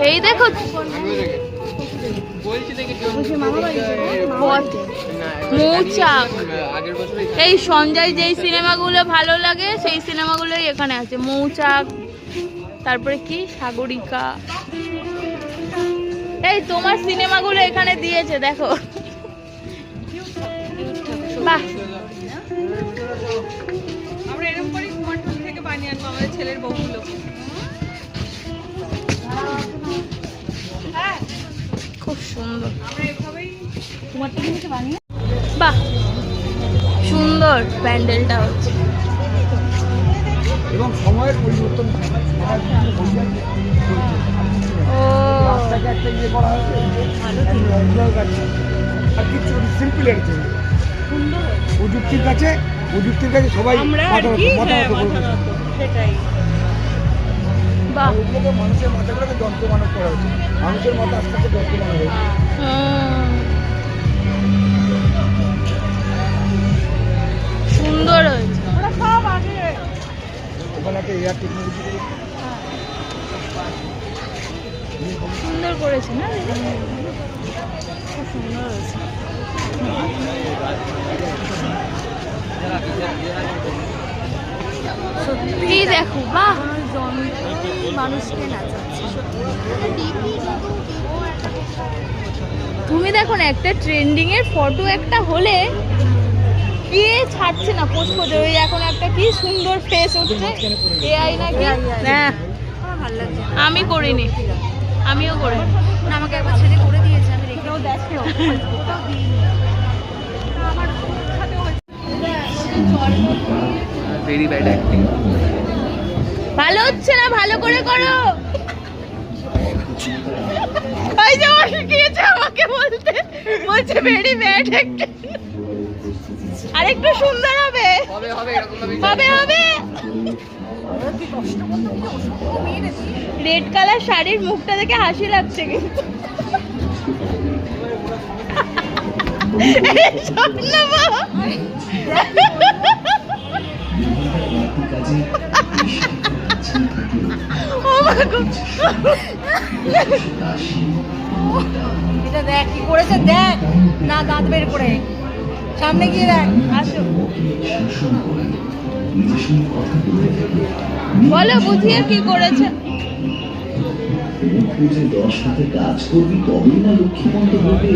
এই দেখো মৌচাক। এই সঞ্জয় যেই সিনেমাগুলো ভালো লাগে সেই সিনেমাগুলোই এখানে আছে। মৌচাক, তারপরে কি সাগরিকা। এই তোমার সিনেমাগুলো এখানে দিয়েছে দেখো। বাহ, আমরা এরকম করে কুমারটুলি থেকে বানিয়ে আনবো আমাদের ছেলের বউগুলো। খুব সুন্দর। আমরা এভাবেই কুমারটুলি থেকে বানিয়ে। বাহ, সুন্দর প্যান্ডেলটা হচ্ছে। এবং সময়ের পরিবর্তন ও একটা ইয়ে করা হয়েছে আর কিছু সিম্পল আর কি প্রযুক্তির কাছে সবাই সেটাই। বাহ, মানুষের মাথাগুলোকে যন্ত্রমানব করা হয়েছে। মানুষের মাথা আস্তে আস্তে যন্ত্রমানব হয়েছে। সুন্দর হয়েছে। ওখানে একটা এয়ার টেকনোলজি সুন্দর করেছে না, খুব সুন্দর হয়েছে। সত্যি দেখো, বাহ, মানুষকে নাচাচ্ছে। তুমি দেখো না, একটা ট্রেন্ডিং এর ফটো একটা হলে কে ছাড়ছে না পোস্ট করতে। ওই এখন একটা কি সুন্দর ফেস উঠছে, এআই নাকি? হ্যাঁ, আমি করিনি, আমিও করিনি। না, আমাকে একবার ছেলে করে দিয়েছে, আমি রেখেও দেখেও ভেরি ব্যাড অ্যাক্টিং। ভালো হচ্ছে না, ভালো করে করো। ওই যে ও শিখিয়েছে আমাকে বলতে, বলছে ভেরি ব্যাড অ্যাক্টিং। আরেকটু সুন্দর হবে, হবে হবে এরকম ভাবে হবে হবে। রেড কালার শাড়ির মুখটা দেখে হাসি লাগছে কিন্তু। এটা দেখ কি করেছে, দেখ না দাঁত বের করে সামনে গিয়ে দেখ। আসো, বলো বুঝিয়ে কি করেছে। কাজ করবি তবেই না লক্ষ্মীকান্ত হবে।